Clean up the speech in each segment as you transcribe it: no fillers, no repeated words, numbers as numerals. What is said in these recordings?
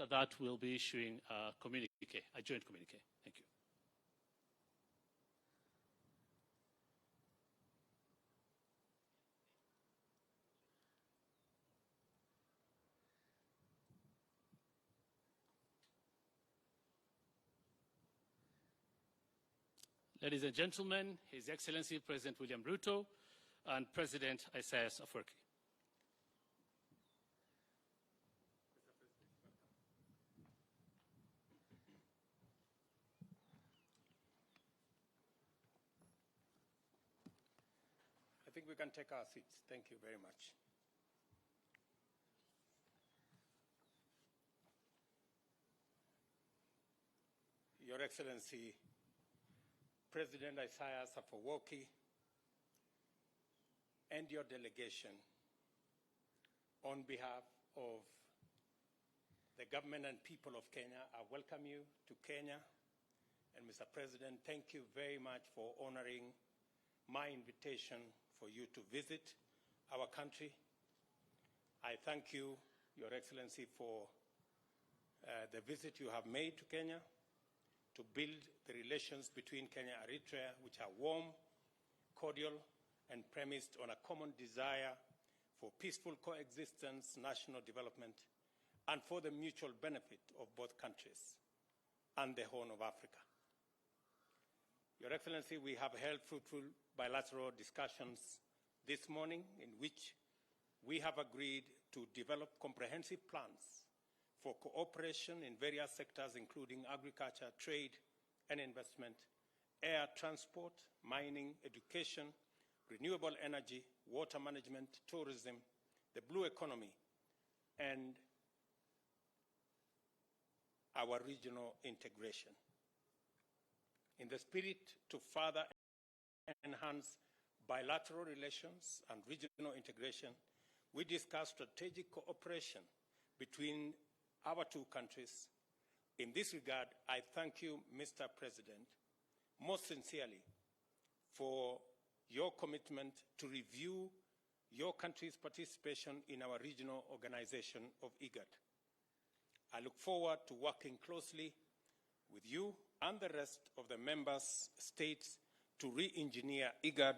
after that, we'll be issuing a joint communique. Thank you. Ladies and gentlemen, His Excellency President William Ruto and President Isaias Afwerki. I think we can take our seats. Thank you very much. Your Excellency, President Isaias Afwerki, and your delegation, on behalf of the government and people of Kenya, I welcome you to Kenya. And Mr. President, thank you very much for honoring my invitation for you to visit our country. I thank you, Your Excellency, for the visit you have made to Kenya to build the relations between Kenya and Eritrea, which are warm, cordial, and premised on a common desire for peaceful coexistence, national development, and for the mutual benefit of both countries and the Horn of Africa. Your Excellency, we have held fruitful bilateral discussions this morning in which we have agreed to develop comprehensive plans for cooperation in various sectors, including agriculture, trade and investment, air transport, mining, education, renewable energy, water management, tourism, the blue economy, and our regional integration. In the spirit to further enhance bilateral relations and regional integration, we discussed strategic cooperation between our two countries. In this regard, I thank you, Mr. President, most sincerely for your commitment to review your country's participation in our regional organization of IGAD. I look forward to working closely with you and the rest of the member states to re-engineer IGAD,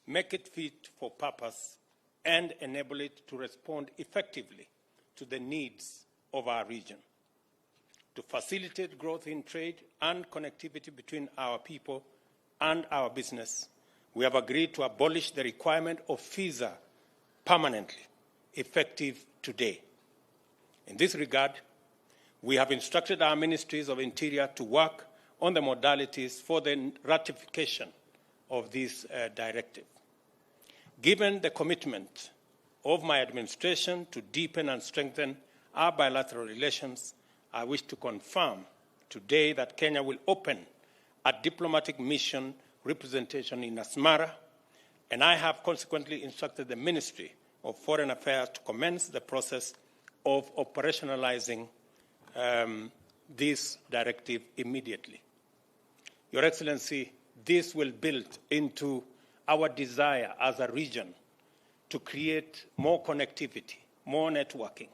make it fit for purpose, and enable it to respond effectively to the needs of our region. To facilitate growth in trade and connectivity between our people and our business, we have agreed to abolish the requirement of visa permanently, effective today. In this regard, we have instructed our ministries of Interior to work on the modalities for the ratification of this directive. Given the commitment of my administration to deepen and strengthen our bilateral relations, I wish to confirm today that Kenya will open a diplomatic mission representation in Asmara, and I have consequently instructed the Ministry of Foreign Affairs to commence the process of operationalizing this directive immediately. Your Excellency, this will build into our desire as a region to create more connectivity, more networking,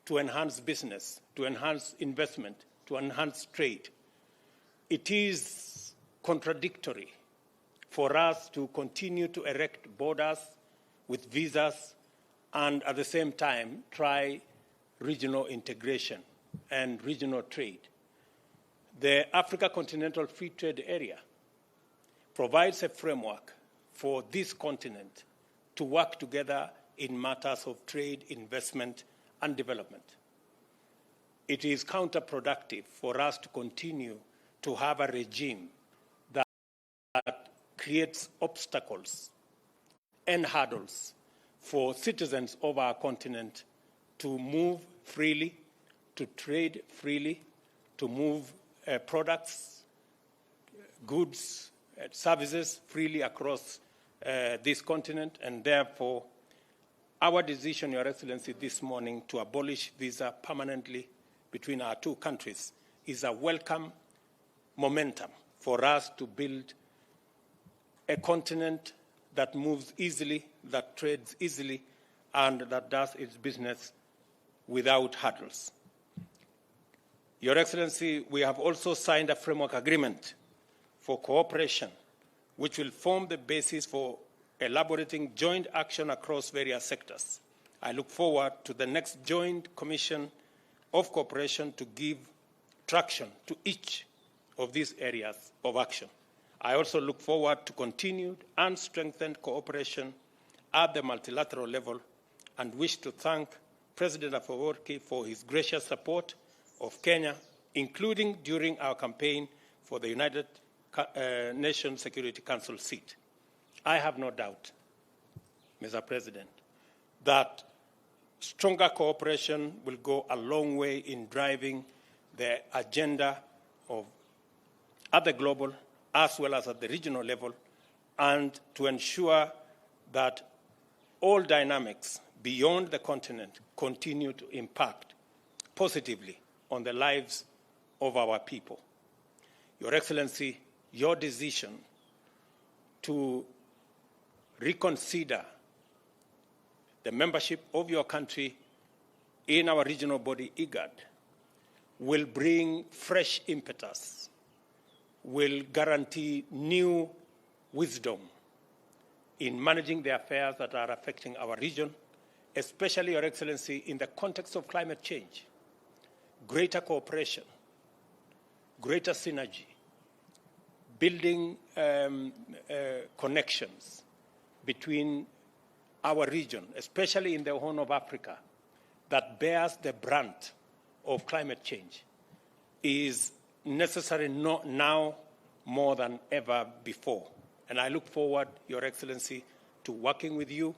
to enhance business, to enhance investment, to enhance trade. It is contradictory for us to continue to erect borders with visas and at the same time try regional integration and regional trade. The Africa Continental Free Trade Area provides a framework for this continent to work together in matters of trade, investment, and development. It is counterproductive for us to continue to have a regime that creates obstacles and hurdles for citizens of our continent to move freely, to trade freely, to move products, goods, services freely across this continent, and therefore our decision, Your Excellency, this morning to abolish visa permanently between our two countries is a welcome momentum for us to build a continent that moves easily, that trades easily, and that does its business without hurdles. Your Excellency, we have also signed a framework agreement for cooperation, which will form the basis for elaborating joint action across various sectors. I look forward to the next joint commission of cooperation to give traction to each of these areas of action. I also look forward to continued and strengthened cooperation at the multilateral level and wish to thank President Afwerki for his gracious support of Kenya, including during our campaign for the United Nations Security Council seat. I have no doubt, Mr. President, that stronger cooperation will go a long way in driving the agenda of at the global as well as at the regional level, and to ensure that all dynamics beyond the continent continue to impact positively on the lives of our people. Your Excellency, your decision to reconsider the membership of your country in our regional body, IGAD, will bring fresh impetus, will guarantee new wisdom in managing the affairs that are affecting our region, especially, Your Excellency, in the context of climate change. Greater cooperation, greater synergy, building connections between our region, especially in the Horn of Africa, that bears the brunt of climate change, is necessary now more than ever before. And I look forward, Your Excellency, to working with you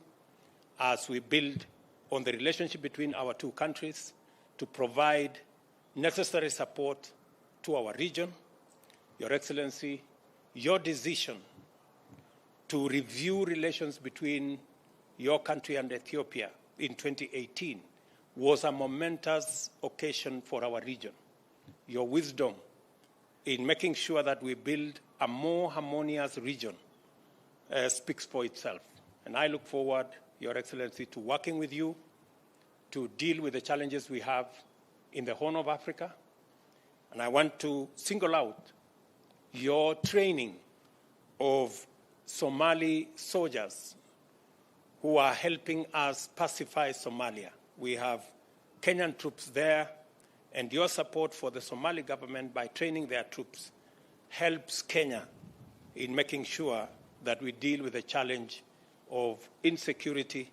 as we build on the relationship between our two countries to provide necessary support to our region. Your Excellency, your decision to review relations between your country and Ethiopia in 2018 was a momentous occasion for our region. Your wisdom in making sure that we build a more harmonious region speaks for itself. And I look forward, Your Excellency, to working with you to deal with the challenges we have in the Horn of Africa. And I want to single out your training of Somali soldiers who are helping us pacify Somalia. We have Kenyan troops there, and your support for the Somali government by training their troops helps Kenya in making sure that we deal with the challenge of insecurity,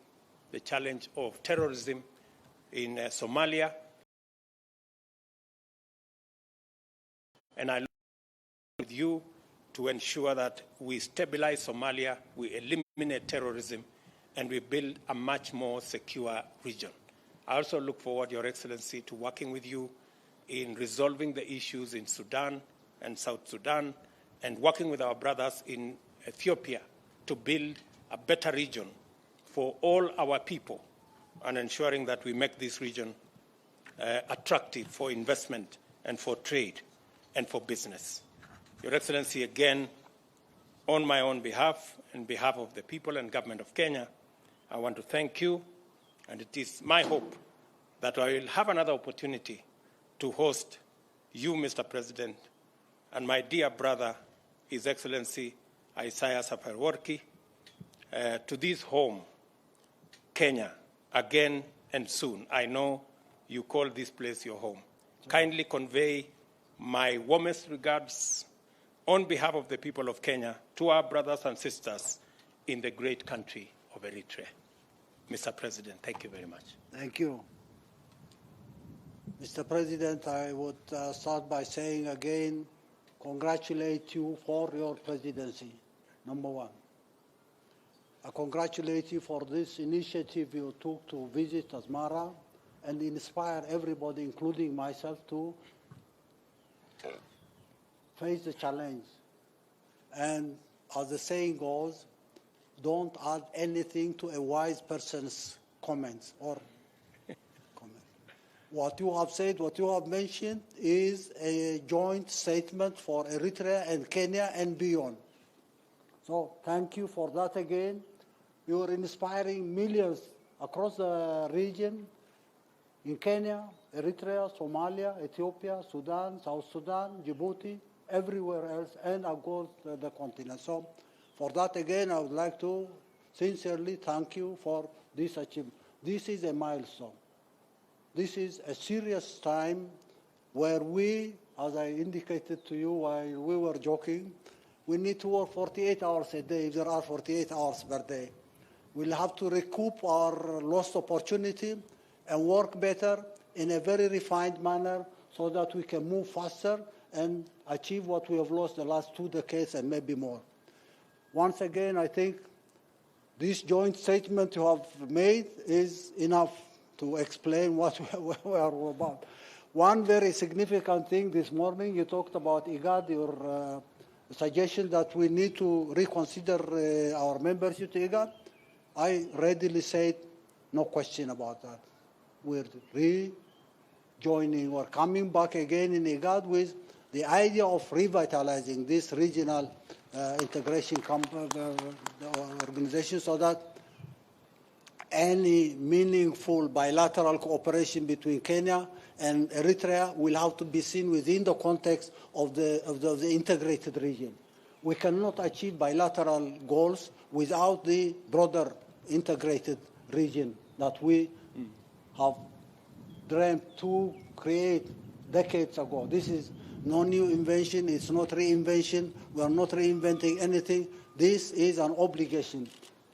the challenge of terrorism in Somalia. And I look with you to ensure that we stabilize Somalia, we eliminate terrorism, and we build a much more secure region. I also look forward, Your Excellency, to working with you in resolving the issues in Sudan and South Sudan, and working with our brothers in Ethiopia to build a better region for all our people, and ensuring that we make this region attractive for investment and for trade and for business. Your Excellency, again, on my own behalf and behalf of the people and government of Kenya, I want to thank you, and it is my hope that I will have another opportunity to host you, Mr. President, and my dear brother, His Excellency Isaiah Afwerki, to this home, Kenya, again and soon. I know you call this place your home. Kindly convey my warmest regards on behalf of the people of Kenya to our brothers and sisters in the great country of Eritrea. Mr. President, thank you very much. Thank you. Mr. President, I would start by saying again, congratulate you for your presidency, number one. I congratulate you for this initiative you took to visit Asmara and inspire everybody, including myself, to face the challenge. And as the saying goes, don't add anything to a wise person's comments or comment. What you have said, what you have mentioned is a joint statement for Eritrea and Kenya and beyond. So thank you for that again. You are inspiring millions across the region. in Kenya, Eritrea, Somalia, Ethiopia, Sudan, South Sudan, Djibouti, everywhere else, and across the continent. So for that, again, I would like to sincerely thank you for this achievement. This is a milestone. This is a serious time where we, as I indicated to you while we were joking, we need to work 48 hours a day if there are 48 hours per day. We'll have to recoup our lost opportunity and work better in a very refined manner so that we can move faster and achieve what we have lost the last 2 decades and maybe more. Once again, I think this joint statement you have made is enough to explain what we are about. One very significant thing this morning, you talked about IGAD, your suggestion that we need to reconsider our membership to IGAD. I readily said, no question about that. We're rejoining or coming back again in IGAD with the idea of revitalizing this regional integration organization so that any meaningful bilateral cooperation between Kenya and Eritrea will have to be seen within the context of the integrated region. We cannot achieve bilateral goals without the broader integrated region that we have dreamt to create decades ago. This is no new invention. It's not reinvention. We are not reinventing anything. This is an obligation.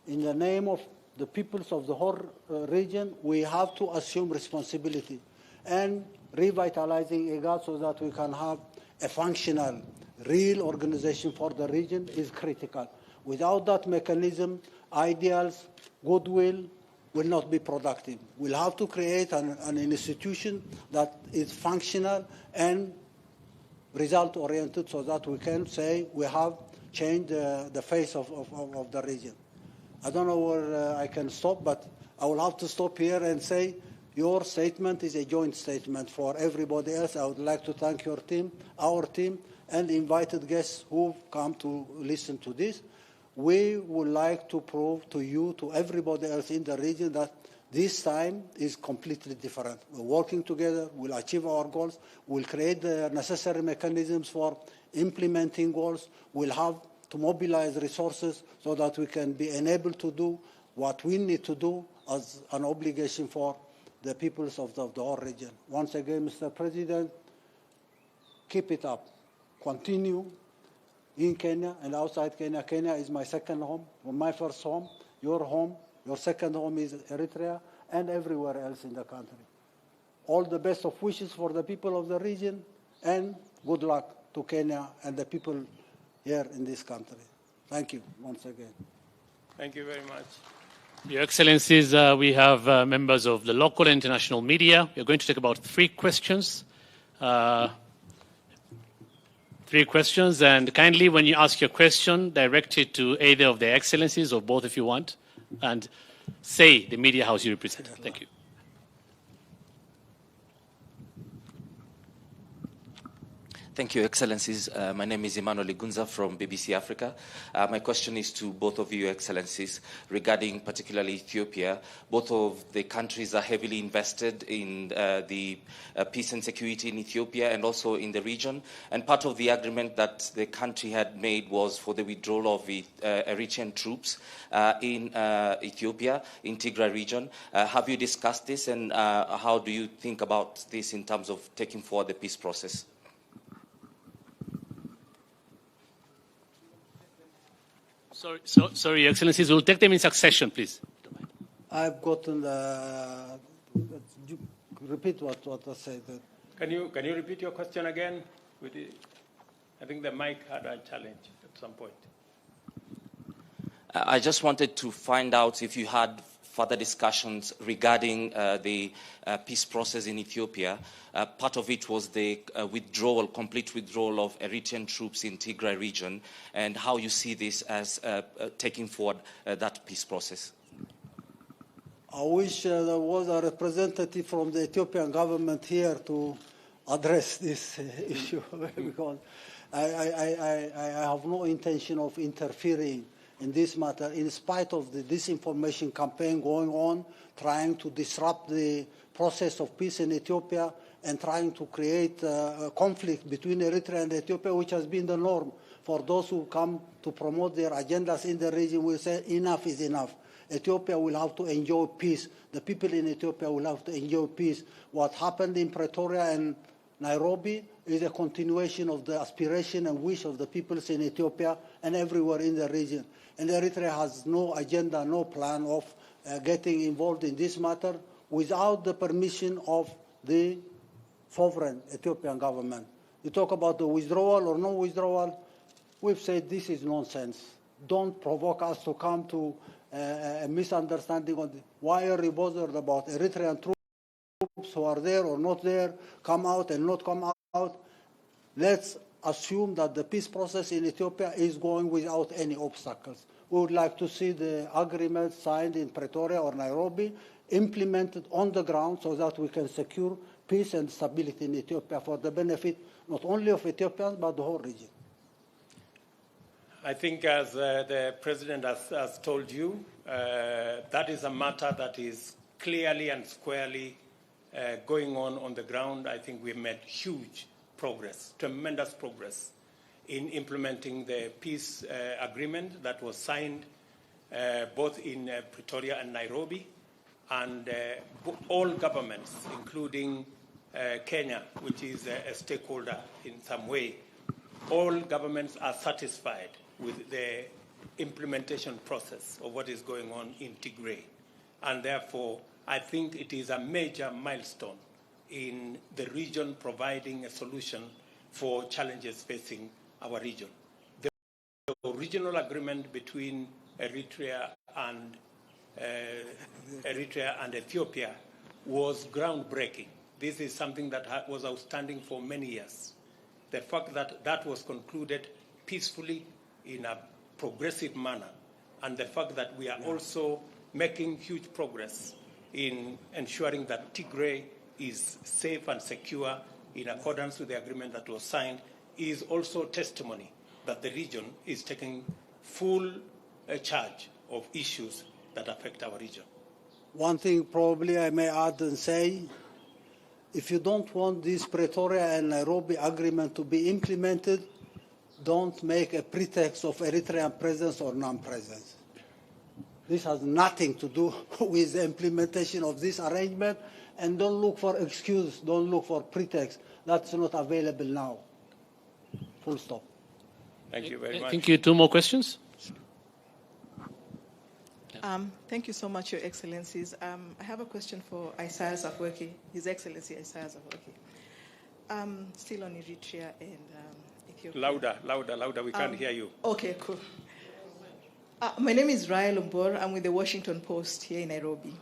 In the name of the peoples of the whole region, we have to assume responsibility and revitalizing IGAD so that we can have a functional, real organization for the region is critical. Without that mechanism, ideals, goodwill will not be productive. We'll have to create an institution that is functional and result-oriented so that we can say we have changed the face of the region. I don't know where I can stop, but I will have to stop here and say your statement is a joint statement for everybody else. I would like to thank your team, our team, and the invited guests who've come to listen to this. We would like to prove to you, to everybody else in the region, that this time is completely different. We're working together, we'll achieve our goals, we'll create the necessary mechanisms for implementing goals, we'll have to mobilize resources so that we can be enabled to do what we need to do as an obligation for the peoples of the whole region. Once again, Mr. President, keep it up. Continue in Kenya and outside Kenya. Kenya is my second home, my first home, your second home is Eritrea, and everywhere else in the country. All the best of wishes for the people of the region, and good luck to Kenya and the people here in this country. Thank you once again. Thank you very much. Your Excellencies, we have members of the local and international media. We're going to take about 3 questions. 3 questions, and kindly, when you ask your question, direct it to either of their Excellencies or both if you want, and say the media house you represent. Thank you. Thank you, Excellencies. My name is Emmanuel Igunza from BBC Africa. My question is to both of you, Excellencies, regarding particularly Ethiopia. Both of the countries are heavily invested in the peace and security in Ethiopia and also in the region. And part of the agreement that the country had made was for the withdrawal of Eritrean troops in Ethiopia, in Tigray region. Have you discussed this, and how do you think about this in terms of taking forward the peace process? Sorry, Your Excellencies, we'll take them in succession, please. I've gotten the... Repeat what I said. Can you repeat your question again? I think the mic had a challenge at some point. I just wanted to find out if you had further discussions regarding the peace process in Ethiopia. Part of it was the complete withdrawal of Eritrean troops in Tigray region, and how you see this as taking forward that peace process. I wish there was a representative from the Ethiopian government here to address this issue, because I have no intention of interfering in this matter, in spite of the disinformation campaign going on, trying to disrupt the process of peace in Ethiopia and trying to create a conflict between Eritrea and Ethiopia, which has been the norm. For those who come to promote their agendas in the region, we say enough is enough. Ethiopia will have to enjoy peace. The people in Ethiopia will have to enjoy peace. What happened in Pretoria and Nairobi is a continuation of the aspiration and wish of the peoples in Ethiopia and everywhere in the region. And Eritrea has no agenda, no plan of getting involved in this matter without the permission of the sovereign Ethiopian government. You talk about the withdrawal or no withdrawal. We've said this is nonsense. Don't provoke us to come to a misunderstanding on why are you bothered about Eritrean troops who are there or not there, come out and not come out. Let's assume that the peace process in Ethiopia is going without any obstacles. We would like to see the agreement signed in Pretoria or Nairobi implemented on the ground so that we can secure peace and stability in Ethiopia for the benefit not only of Ethiopians but the whole region. I think as the President has told you, that is a matter that is clearly and squarely going on the ground. I think we've made huge progress, tremendous progress in implementing the peace agreement that was signed both in Pretoria and Nairobi, and all governments, including Kenya, which is a stakeholder in some way, all governments are satisfied with the implementation process of what is going on in Tigray. And therefore, I think it is a major milestone in the region providing a solution for challenges facing our region. The regional agreement between Eritrea and Ethiopia was groundbreaking. This is something that was outstanding for many years. The fact that that was concluded peacefully in a progressive manner, and the fact that we are also making huge progress in ensuring that Tigray is safe and secure in accordance with the agreement that was signed is also testimony that the region is taking full charge of issues that affect our region. One thing probably I may add and say, if you don't want this Pretoria and Nairobi agreement to be implemented, don't make a pretext of Eritrean presence or non-presence. This has nothing to do with the implementation of this arrangement, and don't look for excuse, don't look for pretext. That's not available now. Full stop. Thank you very much. Thank you. Two more questions? Thank you so much, Your Excellencies. I have a question for Isaias Afwerki, His Excellency Isaias Afwerki. Still on Eritrea and Ethiopia. Louder. We can't hear you. Okay, cool. My name is Rael Umbor. I'm with the Washington Post here in Nairobi.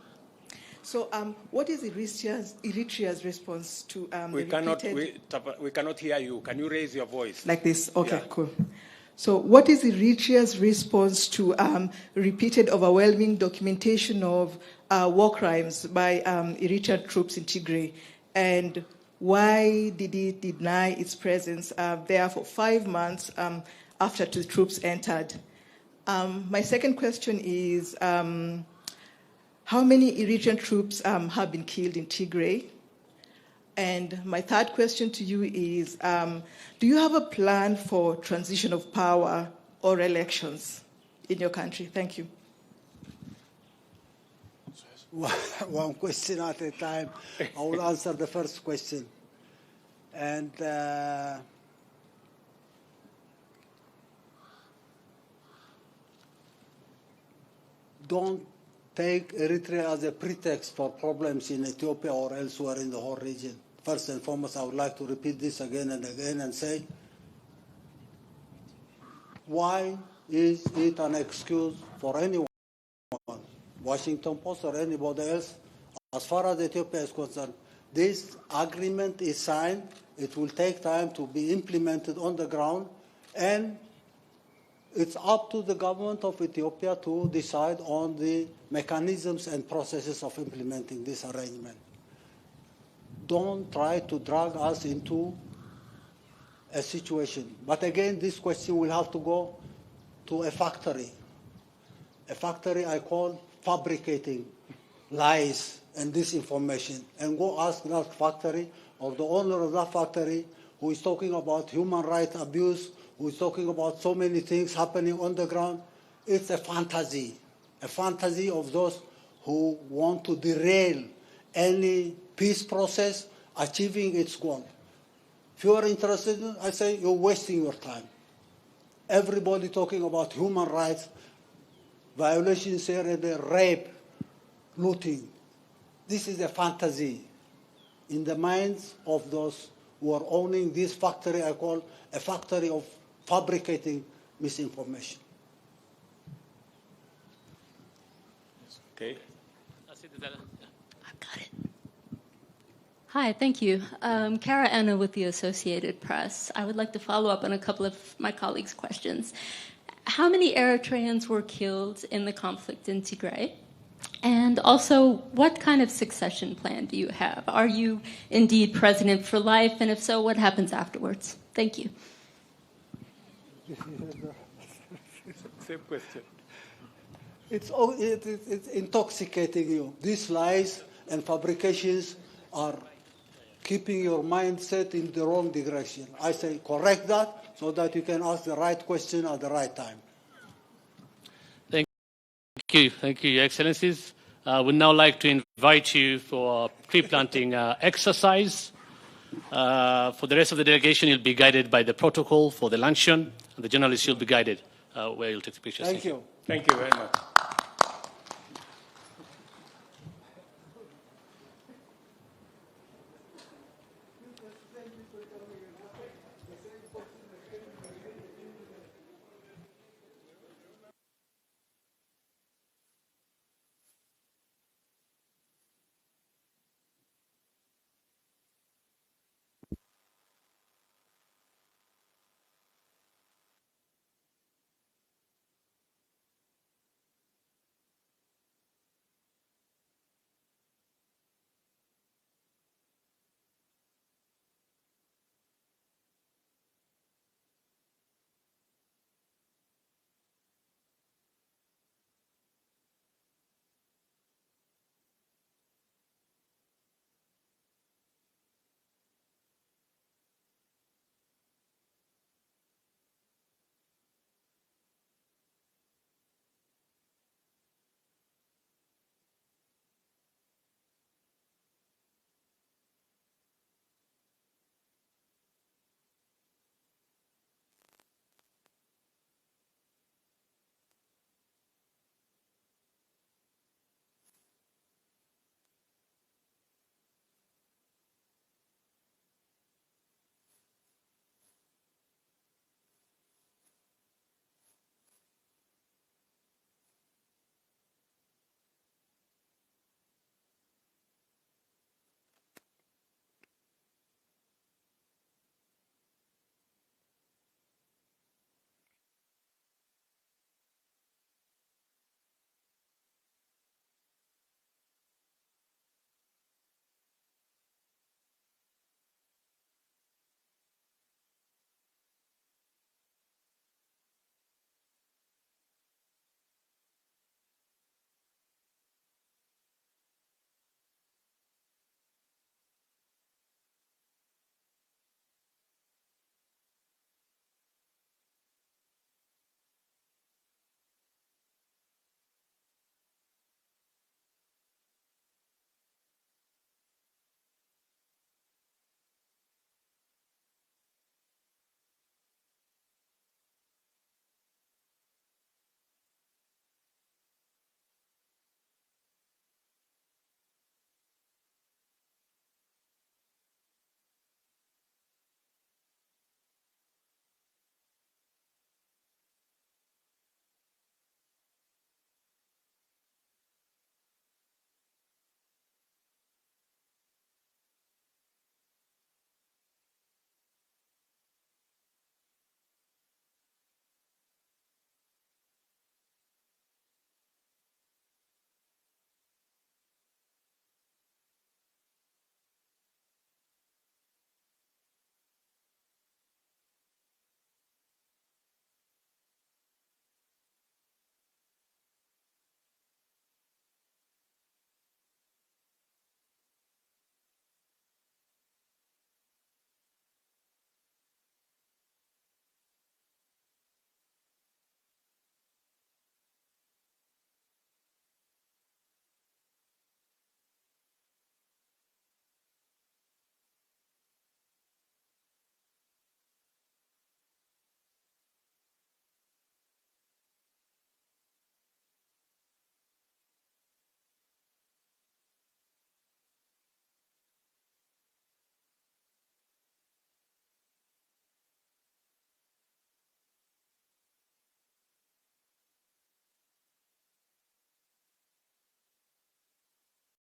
So, what is Eritrea's response to we cannot hear you. Can you raise your voice? Like this? Okay, Yeah. Cool. So, what is Eritrea's response to repeated, overwhelming documentation of war crimes by Eritrean troops in Tigray? And why did it deny its presence there for 5 months after the troops entered? My second question is, how many Eritrean troops have been killed in Tigray? And my third question to you is, do you have a plan for transition of power or elections in your country? Thank you. One question at a time. I will answer the first question. And don't take Eritrea as a pretext for problems in Ethiopia or elsewhere in the whole region. First and foremost, I would like to repeat this again and again and say, why is it an excuse for anyone, Washington Post or anybody else, as far as Ethiopia is concerned? This agreement is signed. It will take time to be implemented on the ground, and it's up to the government of Ethiopia to decide on the mechanisms and processes of implementing this arrangement. Don't try to drag us into a situation. But again, this question will have to go to a factory a factory I call fabricating lies and disinformation. And go ask that factory or the owner of that factory who is talking about human rights abuse, who is talking about so many things happening on the ground. It's a fantasy of those who want to derail any peace process achieving its goal. If you are interested, I say you're wasting your time. Everybody talking about human rights, violations here and there, rape, looting. This is a fantasy in the minds of those who are owning this factory I call a factory of fabricating misinformation. Okay. I've got it. Hi, thank you. Kara Anna with the Associated Press. I would like to follow up on a couple of my colleagues' questions. How many Eritreans were killed in the conflict in Tigray? And also, what kind of succession plan do you have? Are you indeed president for life? And if so, what happens afterwards? Thank you. Same question. It's intoxicating you. These lies and fabrications are keeping your mindset in the wrong direction. I say correct that so that you can ask the right question at the right time. Thank you, Your Excellencies. I would now like to invite you for a tree planting exercise. For the rest of the delegation, you'll be guided by the protocol for the luncheon, and the journalists will be guided where you'll take the pictures. Thank you. Thank you very much.